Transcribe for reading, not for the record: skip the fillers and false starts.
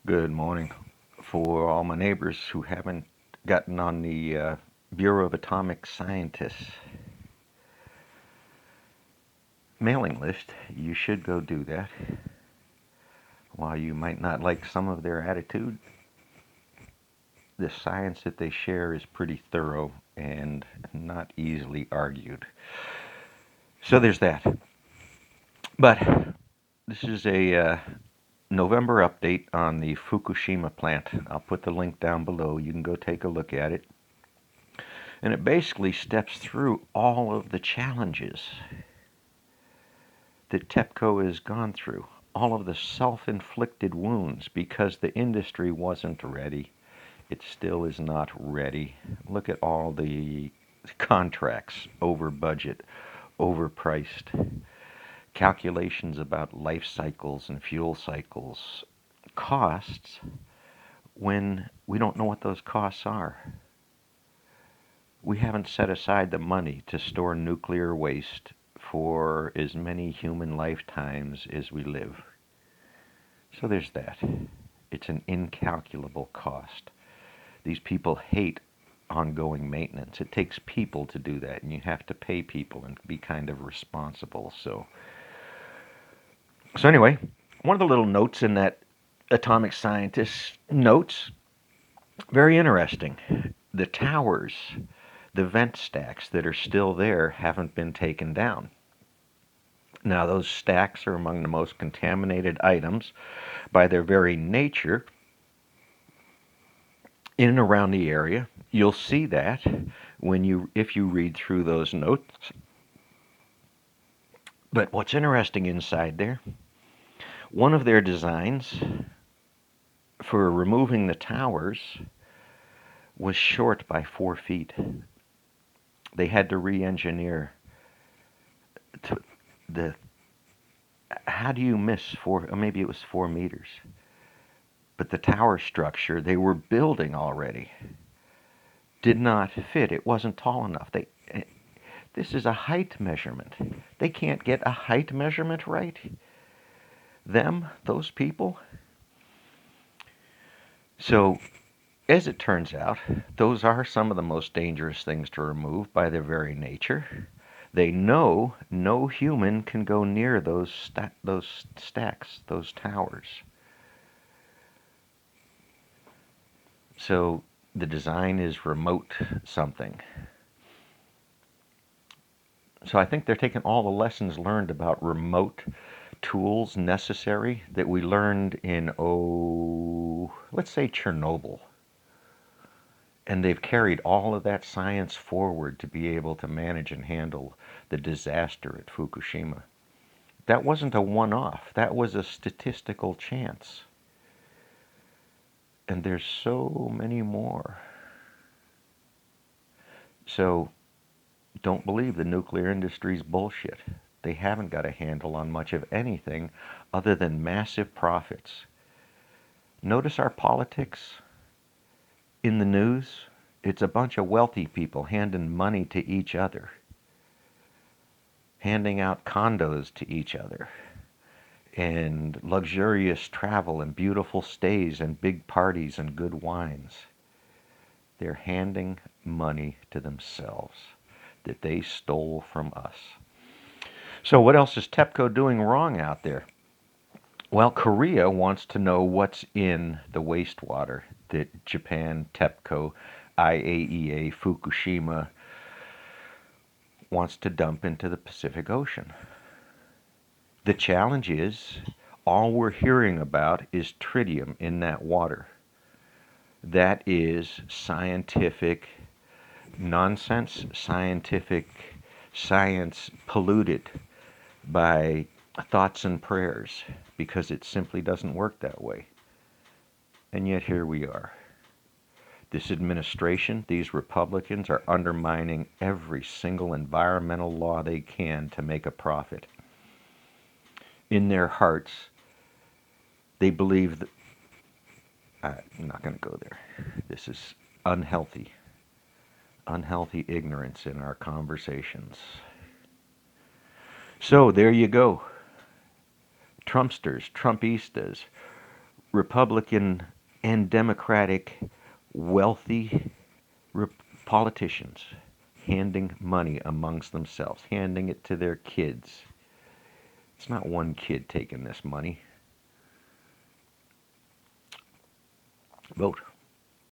Good morning. For all my neighbors who haven't gotten on the Bureau of Atomic Scientists mailing list, you should go do that. While you might not like some of their attitude, the science that they share is pretty thorough and not easily argued. So there's that. But this is a November update on the Fukushima plant. I'll put the link down below. You can go take a look at it. And it basically steps through all of the challenges that TEPCO has gone through, all of the self-inflicted wounds because the industry wasn't ready. It still is not ready. Look at all the contracts over budget, overpriced, calculations about life cycles and fuel cycles, costs when we don't know what those costs are. We haven't set aside the money to store nuclear waste for as many human lifetimes as we live. So there's that. It's an incalculable cost. These people hate ongoing maintenance. It takes people to do that, and you have to pay people and be kind of responsible. So anyway, one of the little notes in that atomic scientist notes, very interesting. The towers, the vent stacks that are still there haven't been taken down. Now, those stacks are among the most contaminated items by their very nature in and around the area. You'll see that if you read through those notes. But what's interesting inside there, one of their designs for removing the towers was short by 4 feet. They had to re-engineer the how do you miss 4, or maybe it was 4 meters, but the tower structure they were building already did not fit. It wasn't tall enough. This is a height measurement. They can't get a height measurement right. Those people. So, as it turns out, those are some of the most dangerous things to remove by their very nature. They know no human can go near those stacks, those towers. So the design is remote something. So I think they're taking all the lessons learned about remote tools necessary that we learned in, let's say Chernobyl. And they've carried all of that science forward to be able to manage and handle the disaster at Fukushima. That wasn't a one-off. That was a statistical chance. And there's so many more. So don't believe the nuclear industry's bullshit. They haven't got a handle on much of anything other than massive profits. Notice our politics in the news. It's a bunch of wealthy people handing money to each other, handing out condos to each other, and luxurious travel and beautiful stays and big parties and good wines. They're handing money to themselves that they stole from us. So what else is TEPCO doing wrong out there? Well, Korea wants to know what's in the wastewater that Japan, TEPCO, IAEA, Fukushima wants to dump into the Pacific Ocean. The challenge is all we're hearing about is tritium in that water. That is scientific nonsense, science polluted by thoughts and prayers because it simply doesn't work that way. And yet here we are. This administration, these Republicans are undermining every single environmental law they can to make a profit. In their hearts, they believe that, I'm not going to go there. This is unhealthy ignorance in our conversations. So there you go. Trumpsters, Trumpistas, Republican and Democratic wealthy politicians handing money amongst themselves, handing it to their kids. It's not one kid taking this money. Vote.